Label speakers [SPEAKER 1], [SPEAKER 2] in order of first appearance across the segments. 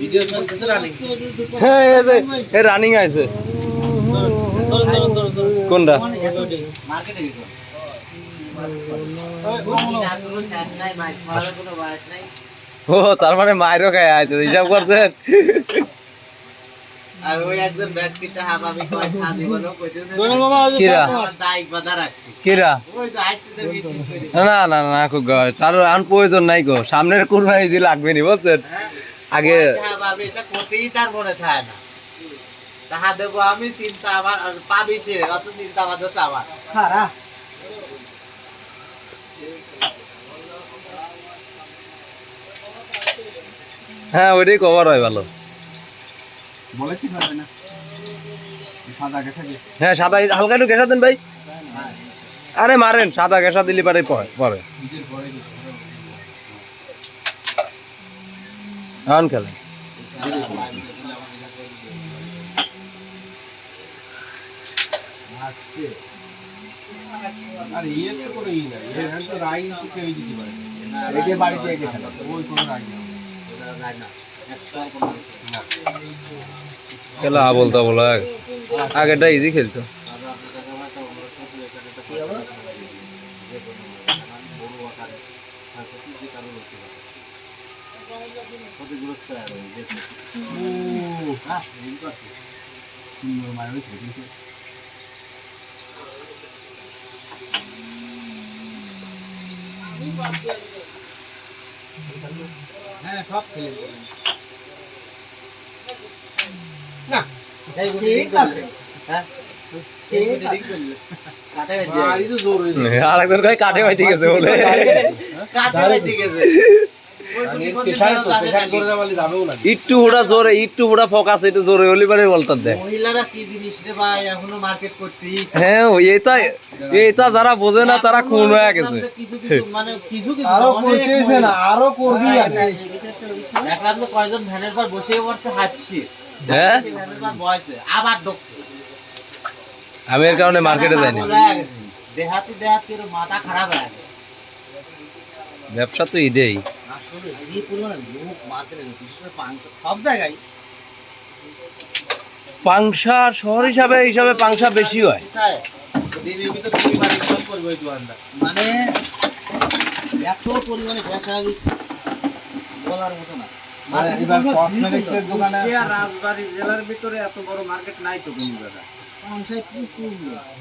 [SPEAKER 1] Video চলতেছে running.
[SPEAKER 2] হ্যাঁ এ running আছে কোনটা
[SPEAKER 1] মানে এত মার্কেটে গেছো
[SPEAKER 2] ও তার মানে মায়েরও খায় আছে হিসাব করছেন
[SPEAKER 1] আর ওই একজন ব্যক্তিটা হাবাবি কয় খা দিব না কইতেছে
[SPEAKER 2] কিরা
[SPEAKER 1] আমার দায়িক বাধা রাখছি
[SPEAKER 2] কিরা
[SPEAKER 1] ওই তো আইতে ভিডিও
[SPEAKER 2] না না না খুব তার আর প্রয়োজন নাই গো সামনের কুরবানি দিয়ে লাগবে নি বুঝছেন আগে
[SPEAKER 1] হাবাবি এটা কোতেই তার মনে থাকে না তাহা দেবো আমি চিন্তা আমার আর পাবি সে অত চিন্তা আমাদের আমার খারা
[SPEAKER 2] হ্যাঁ ওইটাই কভার হয় ভালো
[SPEAKER 3] বলে কি পারবে না সাদা গেছে যে
[SPEAKER 2] হ্যাঁ সাদা হালকা একটু ঘেঁষা দেন ভাই আরে মারেন সাদা ঘেঁষা দিলে পারে পরে এখন খেলেন
[SPEAKER 4] আর ইয়ে তো কোনো ই নাই এর তো রাই তো কেউ দিতে পারে
[SPEAKER 3] একে বাড়িতে একে খেলা
[SPEAKER 4] ওই কোনো রাই না
[SPEAKER 2] খেলা আবল তাবল হয়ে গেছে আগেটা ইজি খেলতো
[SPEAKER 5] হ্যাঁ সব খেলে
[SPEAKER 4] না
[SPEAKER 1] ঠিক আছে হ্যাঁ ঠিক আছে কাটে দিয়ে
[SPEAKER 4] বাড়ি তো জোর হয়ে যায়
[SPEAKER 2] আরেকজন কয় কাটে হইতে গেছে বলে
[SPEAKER 1] কাটে দিয়ে গেছে
[SPEAKER 4] পেশায় তো পেশায় করে না বলে যাবেও না
[SPEAKER 2] একটু ওটা ফোকাস একটু জোরে হলি পারে বলতার দেখ
[SPEAKER 1] মহিলারা কি জিনিস রে ভাই এখনো মার্কেট করতেই
[SPEAKER 2] হ্যাঁ এটা যারা বোঝে না তারা খুন হয়ে গেছে
[SPEAKER 1] কিছু কিছু মানে কিছু কিছু
[SPEAKER 3] আরো
[SPEAKER 1] অনেক
[SPEAKER 3] করতেছে না আরো করবি
[SPEAKER 1] দেখলাম তো কয়জন ভ্যানের পর বসে পড়তে হাঁটছি
[SPEAKER 2] হ্যাঁ
[SPEAKER 1] ভ্যানের পর বয়সে আবার ঢুকছে
[SPEAKER 2] আমি এর কারণে মার্কেটে যাইনি
[SPEAKER 1] দেহাতি ওর মাথা খারাপ হয়ে গেছে
[SPEAKER 2] ব্যবসা তো ঈদেই
[SPEAKER 1] আসলে যে পরিমাণে লোক মার্কেটে বিশেষ করে সব জায়গায়
[SPEAKER 2] পাংশা শহর হিসাবে পাংশা বেশি হয়
[SPEAKER 1] তাই দিনের ভিতর দুইবার ইনকাম করবে ওই দোকানদার মানে এত পরিমাণে বেচা বলার মতো না
[SPEAKER 3] এবার কসমেটিক্সের দোকানে
[SPEAKER 5] রাজবাড়ী জেলার ভিতরে এত বড় মার্কেট নাই তো কোনো জায়গায়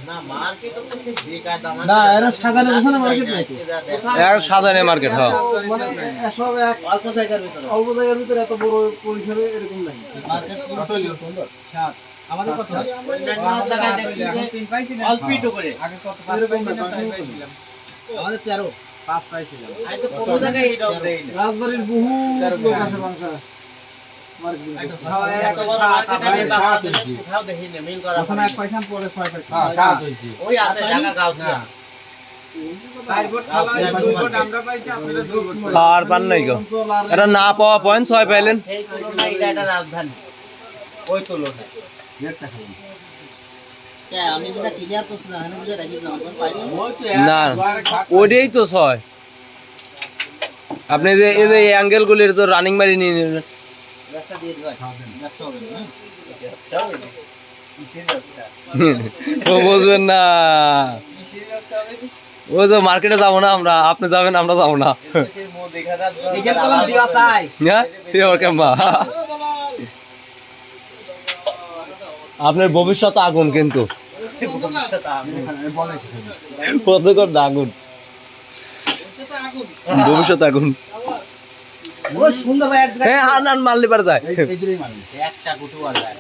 [SPEAKER 1] না মার্কেট তো সে বেকার দাম
[SPEAKER 3] না এরা সাজানো গোছানো মার্কেট নাই তো
[SPEAKER 2] সাজানে মার্কেট হ্যাঁ
[SPEAKER 3] মানে সব এক
[SPEAKER 1] অল্প জায়গার ভিতরে
[SPEAKER 3] অল্প জায়গার ভিতরে এত বড় পরিসরে এরকম নাই
[SPEAKER 1] মার্কেট পুরো সুন্দর আমাদের কত অন্যান্য জায়গায় দেখছি যে
[SPEAKER 5] তিন পাইছি না
[SPEAKER 1] অল্প একটু করে
[SPEAKER 5] আগে কত পাঁচ
[SPEAKER 3] এরকম
[SPEAKER 5] পাইছি না
[SPEAKER 3] না,
[SPEAKER 5] ছয়
[SPEAKER 3] এরকম
[SPEAKER 5] পাইছিলাম
[SPEAKER 1] আমাদের 13
[SPEAKER 5] পাঁচ পাইছিলাম
[SPEAKER 1] আই তো কোনো জায়গায় এই দাম দেই না
[SPEAKER 3] রাজবাড়ির বহু লোক আসে বাংশা মার্কেটে
[SPEAKER 1] এত বড় মার্কেট আমি বাংলাদেশে কোথাও দেখি না মিল করা
[SPEAKER 3] প্রথমে 1 পয়সা পরে 6 পয়সা
[SPEAKER 4] হ্যাঁ সাত হইছে
[SPEAKER 1] ওই আছে ঢাকা গাউসিয়া
[SPEAKER 5] চার বোর্ড খাওয়া দুই বোর্ড আমরা পাইছি আপনারা দুই বোর্ড
[SPEAKER 2] আর পান নাই গো এটা না পাওয়া পয়েন্ট 6 পাইলেন
[SPEAKER 1] সেই তুলনায় এটা একটা রাজধানী ওই তুলনায়
[SPEAKER 3] রেটটা খাবেন
[SPEAKER 1] কে আমি যেটা ক্লিয়ার করছিলাম এখানে যেটা রেখেছিলাম আমি পাইনি
[SPEAKER 4] ওই তো
[SPEAKER 2] না
[SPEAKER 4] একবার খাত
[SPEAKER 2] ওইটাই তো 6 আপনি যে এই যে অ্যাঙ্গেল গুলির তো রানিং মারি নিয়ে নিলেন
[SPEAKER 1] রাস্তা দিয়ে দিবা ব্যবসা হবে না ব্যবসা হবে না কিসের ব্যবসা
[SPEAKER 2] ও বুঝবেন না
[SPEAKER 1] কিসের ব্যবসা হবে
[SPEAKER 2] ওই যে মার্কেটে যাবো না আমরা আপনি যাবেন আমরা যাবো না
[SPEAKER 1] সেই মো দেখাটা
[SPEAKER 5] একে কলম দিবা চাই
[SPEAKER 2] হ্যাঁ ওর কেমবা আপনার ভবিষ্যৎ আগুন কিন্তু
[SPEAKER 3] বলে
[SPEAKER 2] কতক্ষণ আগুন ভবিষ্যৎ আগুন
[SPEAKER 1] ও সুন্দর ভাই এক জায়গায়
[SPEAKER 2] হ্যাঁ হান মারলে পারে যায়
[SPEAKER 3] এই দিলেই মারবে
[SPEAKER 1] একটা গুটু আর যায়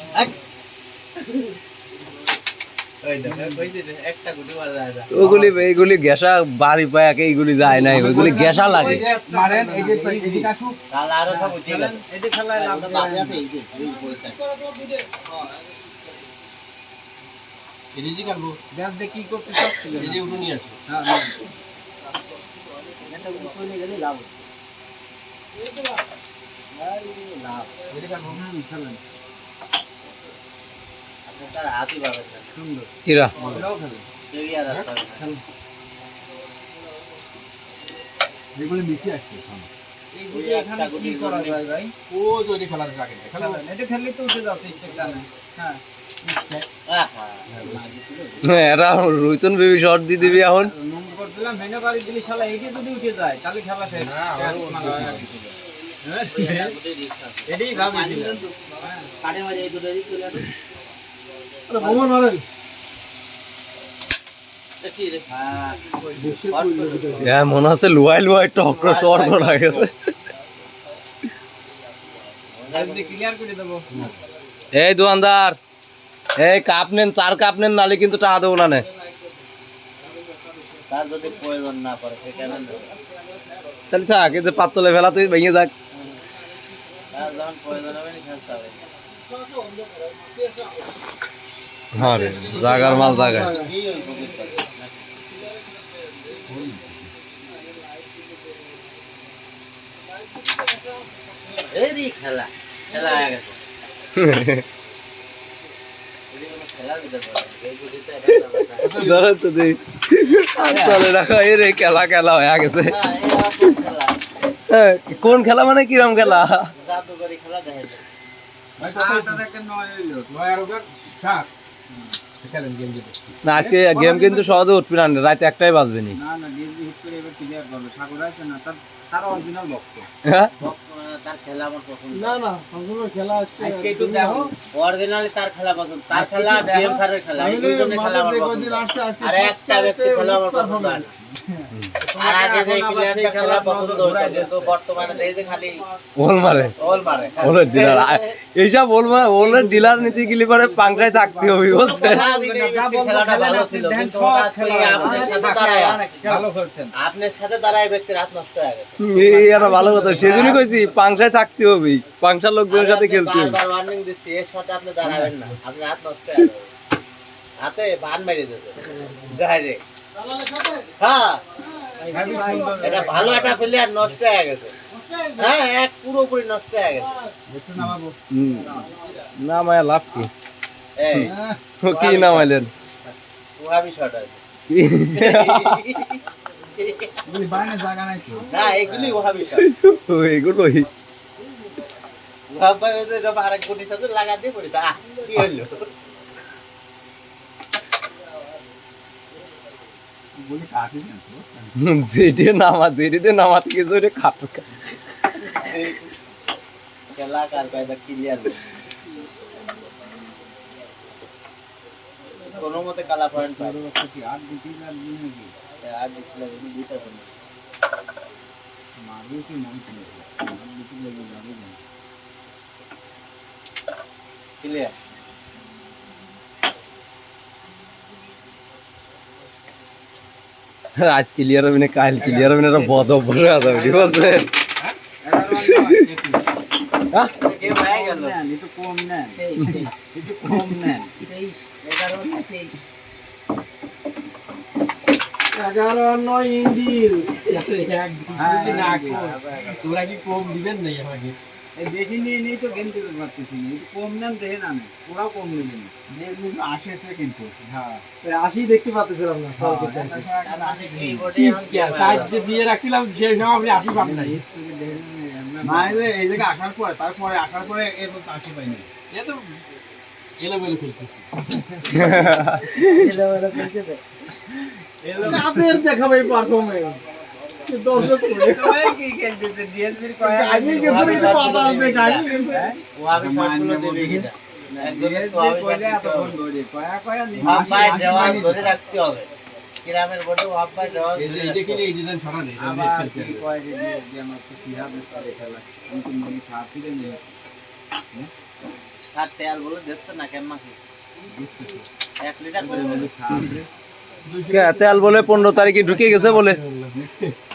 [SPEAKER 1] ওই দেখো কইছে একটা গুটু আর যায় না
[SPEAKER 2] এইগুলি গ্যাসা বাড়ি পায় এইগুলি যায় নাই ওইগুলি গ্যাসা লাগে
[SPEAKER 3] মারেন এই যে এদিকে আসুক
[SPEAKER 1] তাহলে আরো সব উঠে গেল
[SPEAKER 5] এটা খেলায় লাভ
[SPEAKER 1] বাকি আছে এই যে এই পয়সা
[SPEAKER 4] এদিকে কাটবো
[SPEAKER 5] গ্যাস দিয়ে কি করতে চাচ্ছিলেন
[SPEAKER 4] এই যে উঠে নিয়ে আসো
[SPEAKER 5] হ্যাঁ
[SPEAKER 1] একটা গুটু চলে গেলে লাভ আরে লাভ
[SPEAKER 5] খেলেন
[SPEAKER 1] আপনার হাতই পাবেন না
[SPEAKER 5] সুন্দর
[SPEAKER 2] কিরা
[SPEAKER 5] ওটাও খেলেন
[SPEAKER 1] কেউই আর আসতে পারবে না।
[SPEAKER 3] যেগুলো মিশে আসছে সামনে।
[SPEAKER 5] এই
[SPEAKER 1] ওই
[SPEAKER 5] যে এখানে
[SPEAKER 1] একটা
[SPEAKER 5] কি
[SPEAKER 1] গুটির
[SPEAKER 5] করা
[SPEAKER 1] জন্য।
[SPEAKER 5] যায় ভাই?
[SPEAKER 4] ও তৈরি খেলার জায়গা খেলা
[SPEAKER 5] এটা খেললে তো উঠে যাচ্ছে স্টেক টানে। হ্যাঁ।
[SPEAKER 2] এরা রুইতন বেবি শর্ট দিয়ে দিবি এখন।
[SPEAKER 5] নম্বর করে দিলাম ভেঙে বাড়ি দিলি শালা এইটা যদি উঠে যায় তাহলে খেলা শেষ।
[SPEAKER 4] না,
[SPEAKER 5] এটাই ভাবিছিল।
[SPEAKER 1] কাটে মাঝে এই দুটো দিক চলে আসে।
[SPEAKER 3] আরে ভ্রমণ মারেন
[SPEAKER 1] কি রে? হ্যাঁ।
[SPEAKER 3] বেশি করলে ভিতরে।
[SPEAKER 2] হ্যাঁ মনে হচ্ছে লুয়াই টকর টর হয়ে গেছে।
[SPEAKER 5] যদি ক্লিয়ার করে দেবো।
[SPEAKER 2] এই দোকানদার, এই কাপ নেন, 4 কাপ নেন, নালে কিন্তু টাকা দেবো না নে।
[SPEAKER 1] তার যদি প্রয়োজন না পড়ে সে কেন নেবে?
[SPEAKER 2] তাহলে থাক, এই যে পাতলে ফেলা তুই ভেঙে যাক।
[SPEAKER 1] তার যখন প্রয়োজন হবে না খেলতে হবে।
[SPEAKER 2] হ্যাঁ রে, জাগার মাল জাগায়।
[SPEAKER 1] কি ওই পকেট করে? এরই খেলা খেলা হয়ে গেছে। খেলার ভিতরে পড়ে। এই গুটিতে এটা না।
[SPEAKER 2] ধরো তো তুই চলে রাখো, এই রে খেলা খেলা হয়ে গেছে।
[SPEAKER 1] এই আবার কোন খেলা?
[SPEAKER 2] হ্যাঁ, কোন খেলা মানে কিরম খেলা?
[SPEAKER 1] জাদুকরি খেলা দেখে।
[SPEAKER 5] আটার একটা 9 হইলো।
[SPEAKER 4] 9 আর 7 খেলেন গেম জিতে
[SPEAKER 2] না আজকে গেম কিন্তু সহজে উঠবি না, রাতে একটাই বাজবে নি।
[SPEAKER 5] না না ডিএসবি হিট করে এবার ক্লিয়ার করবে। সাগর আছে না তার অরিজিনাল ভক্ত।
[SPEAKER 2] হ্যাঁ?
[SPEAKER 1] তার খেলা আমার পছন্দ।
[SPEAKER 3] না না সবসময় খেলা আসছে
[SPEAKER 5] আজকে একটু দেখো।
[SPEAKER 1] অরিজিনালি তার খেলা পছন্দ। তার খেলা ডিএম স্যারের খেলা। এই দুজনের খেলা আমার পছন্দ। আর একটা ব্যক্তি খেলা আমার পছন্দ আর না। আর আগে যে প্লেয়ারটা খেলা পছন্দ হতো কিন্তু বর্তমানে দেখে যে খালি
[SPEAKER 2] ওল মারে,
[SPEAKER 1] ওল মারে।
[SPEAKER 2] ওলের ডিলার এইসব ওলের ডিলার নিতে গেলে পরে পাংখায় থাকতে হবে, বুঝছে?
[SPEAKER 1] খেলাটা ভালো ছিল কিন্তু হঠাৎ করে আপনার সাথে দাঁড়ায়
[SPEAKER 5] ভালো করছেন।
[SPEAKER 1] আপনার সাথে দাঁড়ায় ব্যক্তির হাত নষ্ট হয়ে গেছে।
[SPEAKER 2] এই একটা ভালো কথা, সেজন্যই কইছি পাংখায় থাকতে হবে, পাংখার লোকজনের সাথে খেলতে হবে।
[SPEAKER 1] বারবার ওয়ার্নিং দিচ্ছি এর সাথে আপনি দাঁড়াবেন না, আপনার হাত নষ্ট হয়ে যাবে। হাতে বান মেরে দেবে ডাইরেক্ট। হ্যাঁ এটা ভালো একটা প্লেয়ার নষ্ট হয়ে গেছে। হ্যাঁ এক পুরোপুরি নষ্ট হয়ে গেছে।
[SPEAKER 2] না মায়া লাভ কি?
[SPEAKER 1] এই
[SPEAKER 2] কি নামাইলেন?
[SPEAKER 1] ওয়াবি শট আছে।
[SPEAKER 2] কি?
[SPEAKER 5] বলি বাইরে জায়গা নাই তো।
[SPEAKER 1] না এগুলি ওয়াবি শট।
[SPEAKER 2] এগুলোই
[SPEAKER 1] ওয়াবি ওই যে আরেক গুটির সাথে লাগা দিয়ে পড়ি তা কি হলো?
[SPEAKER 5] বলি কাটিছেন তো।
[SPEAKER 2] যেটিতে নামাতে গেছে ওটা খাটো।
[SPEAKER 1] খেলা কার কায়দা ক্লিয়ার কোনো মতে কালা পয়েন্ট পায়
[SPEAKER 5] কি আর দুটি আর দিন নাকি?
[SPEAKER 1] আর ডিসপ্লে দুইটা কোনো
[SPEAKER 5] মারুসি মন করে। আর দুটি লেগে যাবে না।
[SPEAKER 1] ক্লিয়ার
[SPEAKER 2] আজ ক্লিয়ার হবে না, কাল ক্লিয়ার হবে না, এটা বদ অভ্যাস হয়ে যাবে, ঠিক আছে? হ্যাঁ?
[SPEAKER 1] গেম হয়ে গেল
[SPEAKER 5] নেন, একটু কম নেন।
[SPEAKER 1] 23
[SPEAKER 5] একটু কম নেন।
[SPEAKER 1] 23 11 না 23
[SPEAKER 3] 11 আর 9 ইন্ডিল।
[SPEAKER 4] তোরা কি কম দিবেন নাই আমাকে?
[SPEAKER 5] এই বেশি নিয়ে নেই তো গেম খেলতে পারতেছি না। একটু কম নেন দেখে না নেন। ওরাও কম নেবে না। আসেছে কিন্তু। হ্যাঁ।
[SPEAKER 3] 80 দেখতে পাচ্ছিলাম না সব করতে আসি।
[SPEAKER 1] তার মানে এই বোর্ডে
[SPEAKER 4] কি
[SPEAKER 1] এখন গেম
[SPEAKER 4] সাইড দিয়ে রাখছিলাম সেই সময় আপনি 80 পাবেন না।
[SPEAKER 5] না এই যে এই জায়গায় আসার পরে তারপরে আসার পরে এরকম আসি পাইনি।
[SPEAKER 4] এ তো এলোমেলো খেলতেছি।
[SPEAKER 3] এলোমেলো খেলতেছে। কাদের দেখাবে এই পারফরম্যান্স? কি দর্শক করে।
[SPEAKER 5] সবাই কি খেলতেছে ডিএসবির কয়েক
[SPEAKER 3] আগে গেছে একটু বাতাস দেখ, আগে গেছে।
[SPEAKER 1] ওয়াবি শটগুলো দেবে কিনা একজনের তো ওয়াবি
[SPEAKER 5] কইলে
[SPEAKER 1] শট
[SPEAKER 5] এতক্ষণ ধরে কয়েক
[SPEAKER 1] হাফ বাই দেওয়াল ধরে রাখতে হবে গ্রামের বোর্ডে হাফ বাই দেওয়াল
[SPEAKER 4] এই যে
[SPEAKER 1] ধরে
[SPEAKER 4] এইটা
[SPEAKER 1] রাখতে
[SPEAKER 4] কিনে
[SPEAKER 1] হবে।
[SPEAKER 4] এই ডিজাইন ছড়া নেই।
[SPEAKER 5] আবার কি কয় যে ডিএসবি আমার তো সিহাব এসে খেলা। আমি তো মনে সাথী রে নেই।
[SPEAKER 1] আর তেল বলে দিচ্ছে না কেমন কি
[SPEAKER 5] বুঝছিস?
[SPEAKER 1] 1 লিটার করে বলে
[SPEAKER 5] সাথে
[SPEAKER 2] তেল বলে 15 তারিখে ঢুকে গেছে বলে,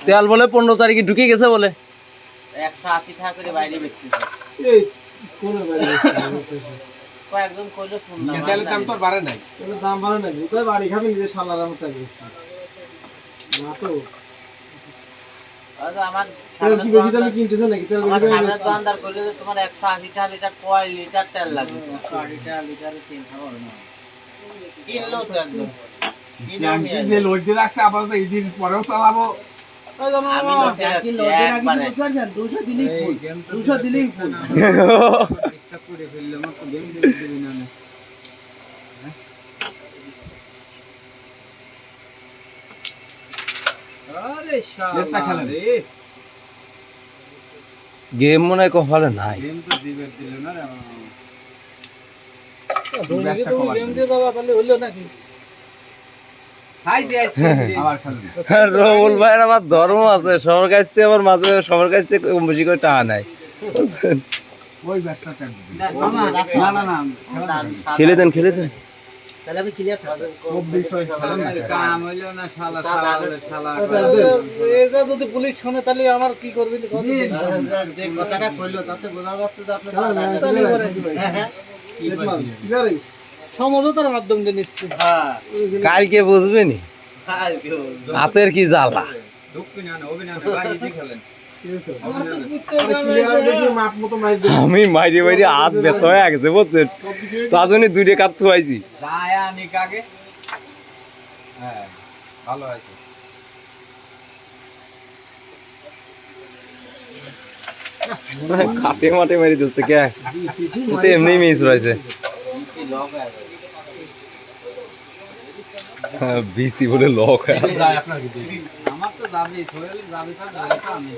[SPEAKER 2] তেল বলে 15 তারিখে ঢুকে গেছে বলে।
[SPEAKER 1] 180 টাকা করে বাইরে বেচতেছে
[SPEAKER 3] এই কোন বাইরে
[SPEAKER 1] কয়েকজন কইলো শুনলাম
[SPEAKER 4] তেলের দাম তো আর বাড়ে নাই।
[SPEAKER 3] এর দাম বাড়ে না, কোথায় বাড়ি খাবেন যে শালার মতো গেছে। না তো
[SPEAKER 1] আচ্ছা আমার
[SPEAKER 3] তেল কি বেশি দামে কিনতেছে নাকি? তেল
[SPEAKER 1] আমার
[SPEAKER 3] বেশি দামে
[SPEAKER 1] সামনের দোকানদার কইলো যে তোমার 180 টাকা লিটার কয় লিটার তেল লাগবে 180 টাকা লিটারে তেল খাবো না কিনলো তো একদম কিনো নিয়ে
[SPEAKER 5] যে লোড দিয়ে রাখছে আপাতত এই দিন পরেও চালাবো
[SPEAKER 1] আমি লটে রাখছি একবারে।
[SPEAKER 3] 200 দিলেই ফুল 200 দিলেই ফুল
[SPEAKER 5] চেষ্টা করে ফেললে আমার তো গেম দিতে দিবি না না। আরে শালা রে
[SPEAKER 2] গেম মনে হয় কপালে নাই।
[SPEAKER 5] গেম তো দিবে দিল না রে আমার। খাইছি আইসক্রিম আবার খালি
[SPEAKER 2] রমুল ভাইয়ের আবার ধর্ম আছে, সবার কাছ থেকে আবার মাঝে সবার কাছ থেকে কম বেশি করে টাকা নেয়। বুঝছেন?
[SPEAKER 5] ওই ব্যস্ত থাকবে না না না
[SPEAKER 2] খেলে দেন খেলে দেন।
[SPEAKER 3] তাহলে আমি ক্লিয়ার থাকবো
[SPEAKER 5] সব বিষয় খেলাম না কাম হইলো না শালা শালা শালা
[SPEAKER 6] এটা যদি পুলিশ শোনে তাহলে আমার কি করবি
[SPEAKER 1] যে কথাটা কইলো তাতে বোঝা যাচ্ছে যে আপনি
[SPEAKER 6] তাহলে পরে সমঝোতার মাধ্যম দিয়ে নিচ্ছে।
[SPEAKER 1] হ্যাঁ
[SPEAKER 2] কালকে বুঝবেনি
[SPEAKER 1] আর কেউ
[SPEAKER 2] হাতের কি জ্বালা।
[SPEAKER 5] দুঃখ না অভিনয় ভাই ইজি খেলেন
[SPEAKER 6] আমার তো প্রত্যেক
[SPEAKER 3] দেখি মাপ মতো মাইর দিই
[SPEAKER 2] আমি মাইরে মাইরে হাত ব্যথা হয়ে গেছে বুঝছেন, তার জন্য 2 কাপ থুয়াইছি।
[SPEAKER 5] যায় আনিক আগে হ্যাঁ ভালো আছে
[SPEAKER 2] খাটে মাঠে মারি দিচ্ছে কে, তুই তো এমনি মিস রয়েছে। বিসি বলে লক
[SPEAKER 4] যায় আপনার কিন্তু
[SPEAKER 5] আমার তো যাবে সোহেল যাবে তো আমি